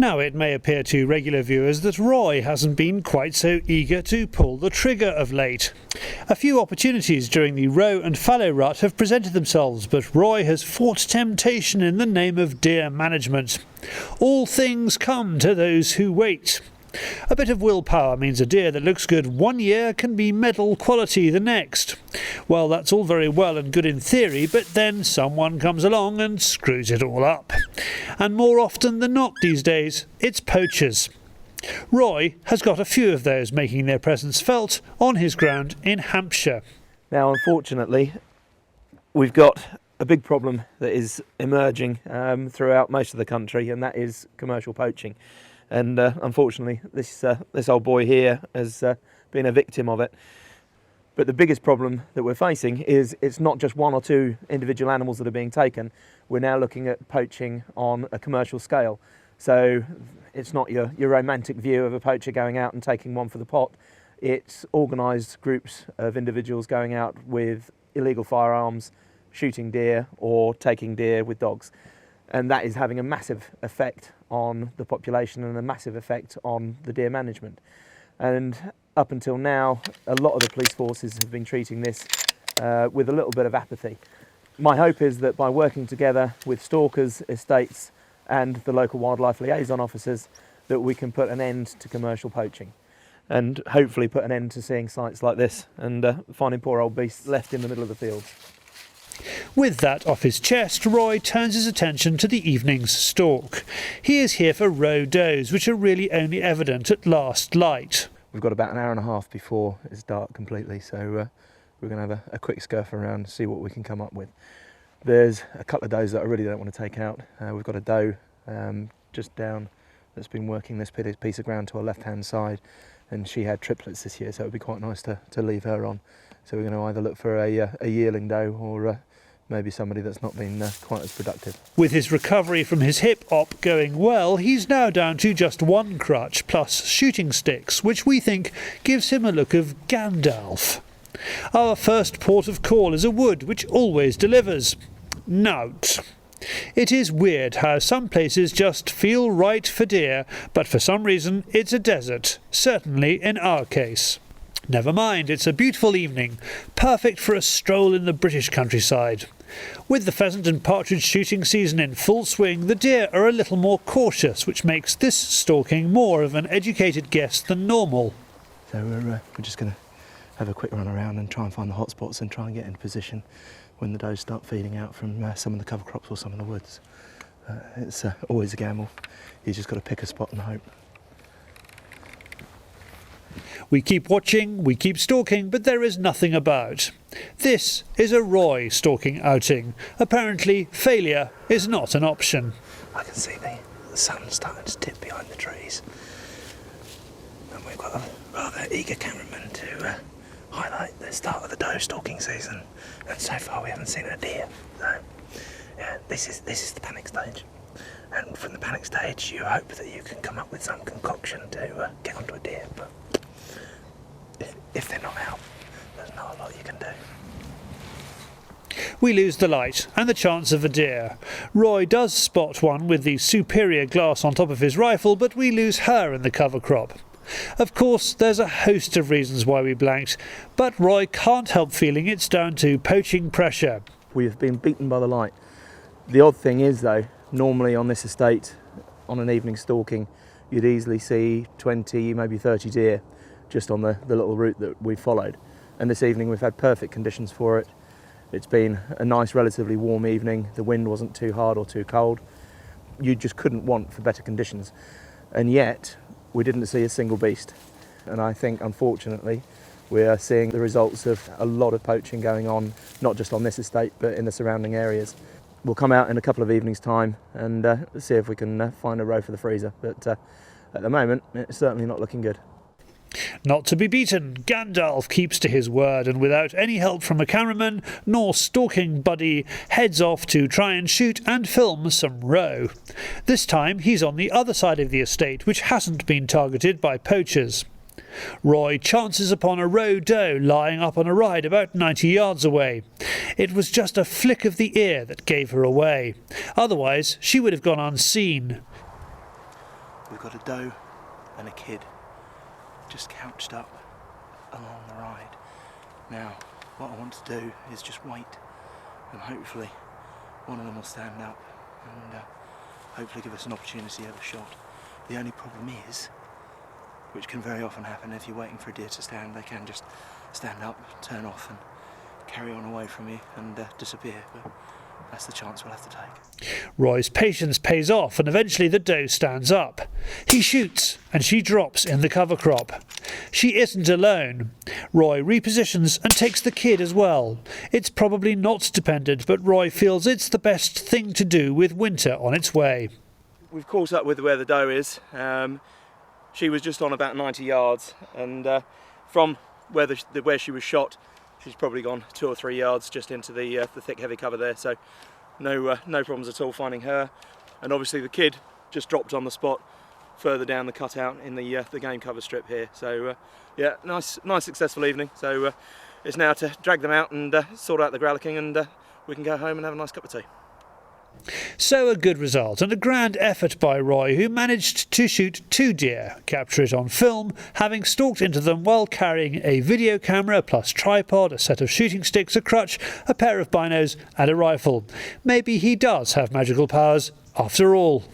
Now it may appear to regular viewers that Roy hasn't been quite so eager to pull the trigger of late. A few opportunities during the roe and fallow rut have presented themselves, but Roy has fought temptation in the name of deer management. All things come to those who wait. A bit of willpower means a deer that looks good one year can be medal quality the next. Well, that's all very well and good in theory, but then someone comes along and screws it all up. And more often than not these days, it's poachers. Roy has got a few of those making their presence felt on his ground in Hampshire. Now, unfortunately, we've got a big problem that is emerging throughout most of the country, and that is commercial poaching. And unfortunately, this old boy here has been a victim of it. But the biggest problem that we're facing is it's not just one or two individual animals that are being taken. We're now looking at poaching on a commercial scale. So it's not your romantic view of a poacher going out and taking one for the pot. It's organised groups of individuals going out with illegal firearms, shooting deer or taking deer with dogs. And that is having a massive effect on the population and a massive effect on the deer management. And up until now, a lot of the police forces have been treating this with a little bit of apathy. My hope is that by working together with stalkers, estates and the local wildlife liaison officers, that we can put an end to commercial poaching and hopefully put an end to seeing sights like this and finding poor old beasts left in the middle of the fields. With that off his chest, Roy turns his attention to the evening's stalk. He is here for roe does, which are really only evident at last light. We've got about an hour and a half before it's dark completely, so we're going to have a quick scurf around and see what we can come up with. There's a couple of does that I really don't want to take out. We've got a doe just down that's been working this piece of ground to our left-hand side, and she had triplets this year, so it would be quite nice to leave her on. So we're going to either look for a yearling doe or maybe somebody that's not been quite as productive. With his recovery from his hip op going well, he's now down to just one crutch plus shooting sticks, which we think gives him a look of Gandalf. Our first port of call is a wood which always delivers. Nout. It is weird how some places just feel right for deer, but for some reason it's a desert, certainly in our case. Never mind, it's a beautiful evening, perfect for a stroll in the British countryside. With the pheasant and partridge shooting season in full swing, the deer are a little more cautious, which makes this stalking more of an educated guess than normal. So we're just going to have a quick run around and try and find the hot spots and try and get into position when the does start feeding out from some of the cover crops or some of the woods. It's always a gamble. You just got to pick a spot and hope. We keep watching, we keep stalking, but there is nothing about. This is a Roy stalking outing. Apparently, failure is not an option. I can see the sun starting to dip behind the trees. And we've got a rather eager cameraman to highlight the start of the doe stalking season. And so far we haven't seen a deer. So, yeah, this is the panic stage. And from the panic stage, you hope that you can come up with some concoction to get onto a deer. But if they're not out, there's not a lot you can do. We lose the light and the chance of a deer. Roy does spot one with the superior glass on top of his rifle, but we lose her in the cover crop. Of course, there's a host of reasons why we blanked, but Roy can't help feeling it's down to poaching pressure. We've been beaten by the light. The odd thing is, though, normally on this estate, on an evening stalking, you'd easily see 20, maybe 30 deer just on the little route that we followed. And this evening we've had perfect conditions for it. It's been a nice, relatively warm evening. The wind wasn't too hard or too cold. You just couldn't want for better conditions. And yet, we didn't see a single beast. And I think, unfortunately, we are seeing the results of a lot of poaching going on, not just on this estate, but in the surrounding areas. We'll come out in a couple of evenings' time and see if we can find a roe for the freezer. But at the moment, it's certainly not looking good. Not to be beaten, Gandalf keeps to his word and without any help from a cameraman nor stalking buddy heads off to try and shoot and film some roe. This time he's on the other side of the estate which hasn't been targeted by poachers. Roy chances upon a roe doe lying up on a ride about 90 yards away. It was just a flick of the ear that gave her away. Otherwise she would have gone unseen. we've got a doe and a kid just couched up along the ride. Now, what I want to do is just wait, and hopefully one of them will stand up and hopefully give us an opportunity of a shot. The only problem is, which can very often happen if you're waiting for a deer to stand, they can just stand up, turn off and carry on away from you and disappear. But that's the chance we'll have to take. Roy's patience pays off and eventually the doe stands up. He shoots and she drops in the cover crop. She isn't alone. Roy repositions and takes the kid as well. It's probably not dependent, but Roy feels it's the best thing to do with winter on its way. We've caught up with where the doe is. She was just on about 90 yards, and from where she was shot, she's probably gone 2 or 3 yards just into the thick, heavy cover there. So no problems at all finding her. And obviously the kid just dropped on the spot further down the cutout in the game cover strip here. So yeah, nice successful evening. So it's now to drag them out and sort out the growler and we can go home and have a nice cup of tea. So a good result and a grand effort by Roy, who managed to shoot 2 deer, capture it on film, having stalked into them while carrying a video camera plus tripod, a set of shooting sticks, a crutch, a pair of binos and a rifle. Maybe he does have magical powers after all.